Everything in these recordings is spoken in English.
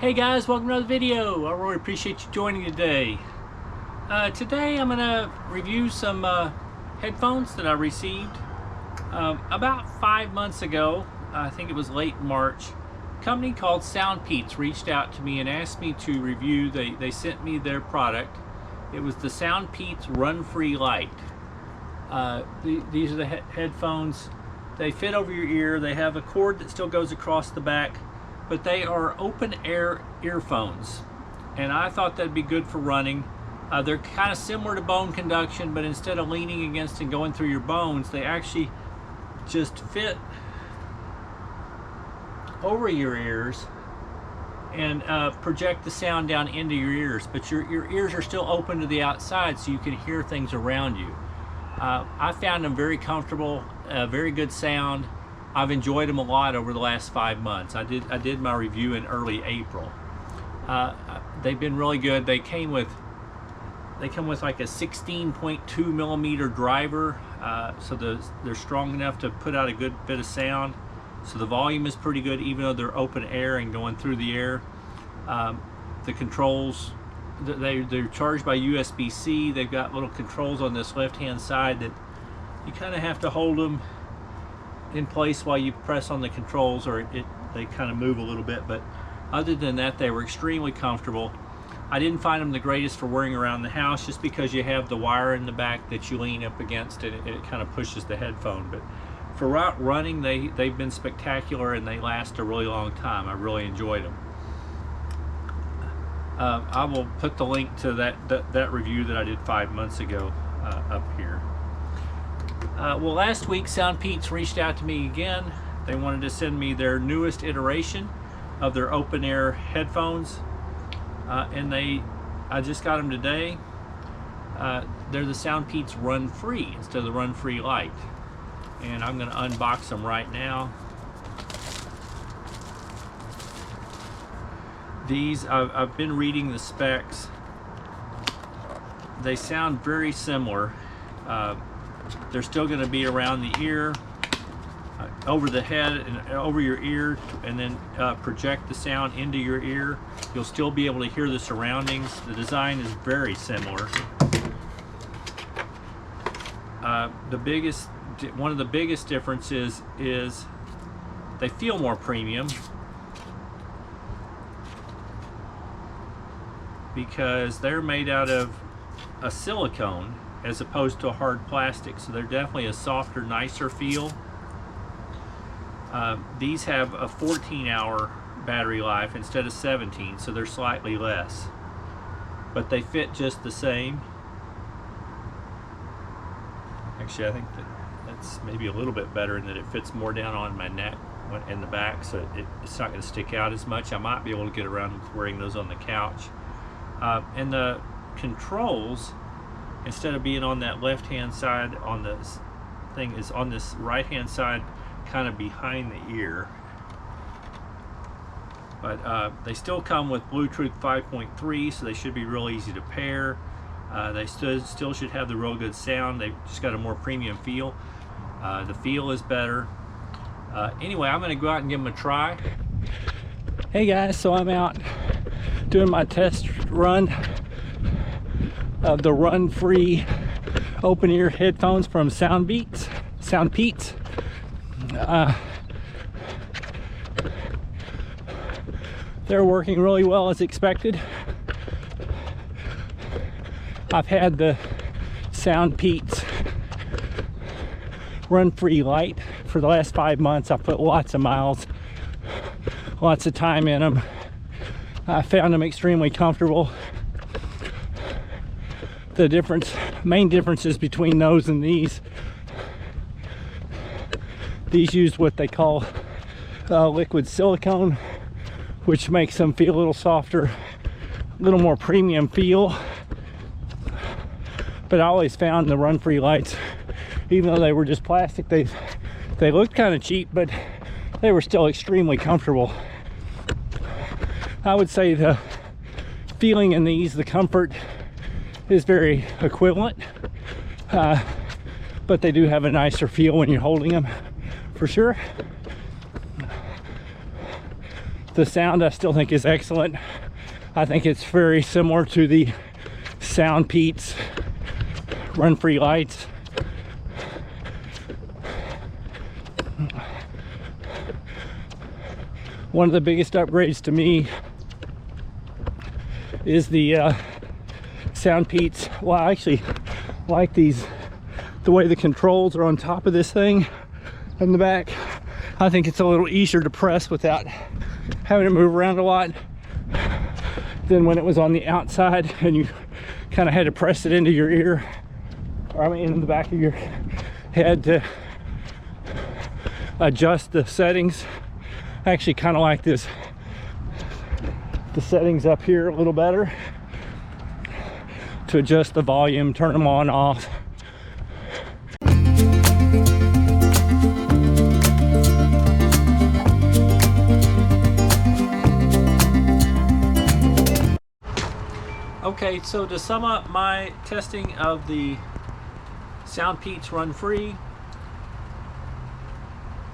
Hey guys, welcome to another video. I really appreciate you joining today. Today I'm going to review some headphones that I received about 5 months ago. I think it was late March. A company called Soundpeats reached out to me and asked me to review. They sent me their product. It was the Soundpeats Runfree Lite. These are the headphones. They fit over your ear. They have a cord that still goes across the back, but they are open air earphones, and I thought that'd be good for running. They're kind of similar to bone conduction, but instead of leaning against and going through your bones, they actually just fit over your ears and project the sound down into your ears, but your ears are still open to the outside so you can hear things around you. I found them very comfortable, very good sound. I've enjoyed them a lot over the last 5 months. I did my review in early April. They've been really good. They come with like a 16.2 millimeter driver, so they're strong enough to put out a good bit of sound. So the volume is pretty good, even though they're open air and going through the air. The controls, they're charged by USB-C. They've got little controls on this left-hand side that you kind of have to hold them in place while you press on the controls, or they kind of move a little bit. But other than that, they were extremely comfortable. I didn't find them the greatest for wearing around the house, just because you have the wire in the back that you lean up against and it kind of pushes the headphone. But for running, they've been spectacular, and they last a really long time. I really enjoyed them. I will put the link to that review that I did 5 months ago up here. Well, last week Soundpeats reached out to me again. They wanted to send me their newest iteration of their open air headphones, and I just got them today. They're the Soundpeats Runfree instead of the Runfree Lite, and I'm going to unbox them right now. These, I've been reading the specs. They sound very similar. They're still going to be around the ear, over the head and over your ear, and then project the sound into your ear. You'll still be able to hear the surroundings. The design is very similar. One of the biggest differences is they feel more premium, because they're made out of a silicone as opposed to a hard plastic, so they're definitely a softer, nicer feel. These have a 14-hour battery life instead of 17, so they're slightly less, but they fit just the same. Actually, I think that's maybe a little bit better in that it fits more down on my neck and the back, so it's not going to stick out as much. I might be able to get around with wearing those on the couch. And the controls, instead of being on that left-hand side on this thing, is on this right-hand side, kind of behind the ear. But they still come with Bluetooth 5.3, so they should be real easy to pair. They still should have the real good sound. They've just got a more premium feel. The feel is better. Anyway, I'm going to go out and give them a try. Hey guys, so I'm out doing my test run of the Runfree open ear headphones from Soundpeats. They're working really well as expected. I've had the Soundpeats Runfree Lite for the last 5 months. I put lots of miles, lots of time in them. I found them extremely comfortable. The main differences between those and these use what they call liquid silicone, which makes them feel a little softer, a little more premium feel. But I always found the Runfree Lights, even though they were just plastic, they looked kind of cheap, but they were still extremely comfortable. I would say the feeling in these, the comfort, is very equivalent, but they do have a nicer feel when you're holding them, for sure. The sound I still think is excellent. I think it's very similar to the Soundpeats Runfree lights. One of the biggest upgrades to me is the Soundpeats. Well, I actually like these, the way the controls are on top of this thing in the back. I think it's a little easier to press without having to move around a lot than when it was on the outside and you kind of had to press it into your ear, or I mean in the back of your head to adjust the settings. I actually kind of like this, the settings up here a little better to adjust the volume, turn them on, off. Okay, so to sum up my testing of the Soundpeats Runfree,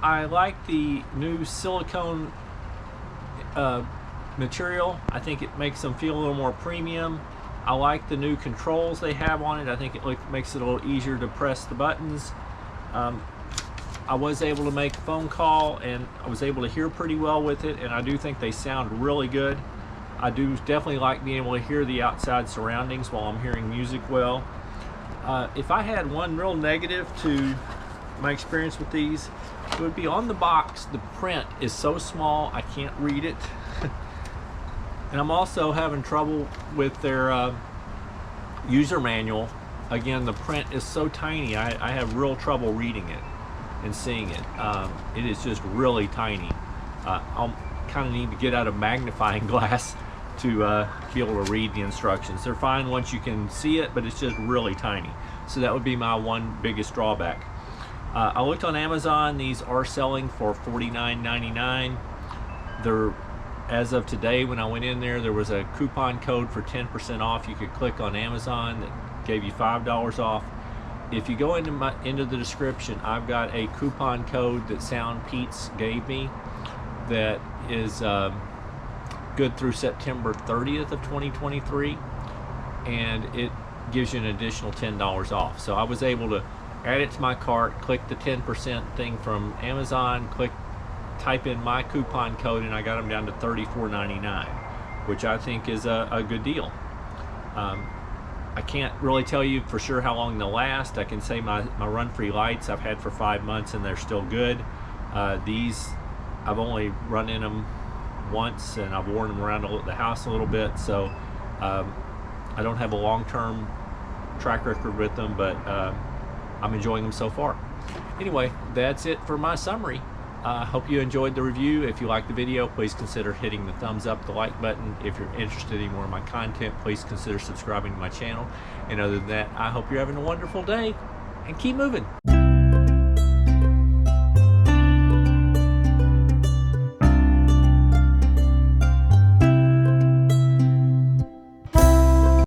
I like the new silicone material. I think it makes them feel a little more premium. I like the new controls they have on it. I think it makes it a little easier to press the buttons. I was able to make a phone call and I was able to hear pretty well with it, and I do think they sound really good. I do definitely like being able to hear the outside surroundings while I'm hearing music well. If I had one real negative to my experience with these, it would be on the box. The print is so small I can't read it. And I'm also having trouble with their user manual. Again, the print is so tiny, I have real trouble reading it and seeing it. It is just really tiny. I'll kind of need to get out a magnifying glass to be able to read the instructions. They're fine once you can see it, but it's just really tiny. So that would be my one biggest drawback. I looked on Amazon. These are selling for $49.99. They're, as of today, when I went in there was a coupon code for 10% off. You could click on Amazon that gave you $5 off. If you go into the description, I've got a coupon code that Soundpeats gave me that is good through September 30th of 2023, and it gives you an additional $10 off. So I was able to add it to my cart, click the 10% thing from Amazon, type in my coupon code, and I got them down to $34.99, which I think is a good deal. I can't really tell you for sure how long they'll last. I can say my Runfree lights I've had for 5 months and they're still good. These I've only run in them once and I've worn them around the house a little bit, so I don't have a long-term track record with them, but I'm enjoying them so far. Anyway, that's it for my summary. Hope you enjoyed the review. If you liked the video, please consider hitting the thumbs up, the like button. If you're interested in more of my content, please consider subscribing to my channel. And other than that, I hope you're having a wonderful day and keep moving.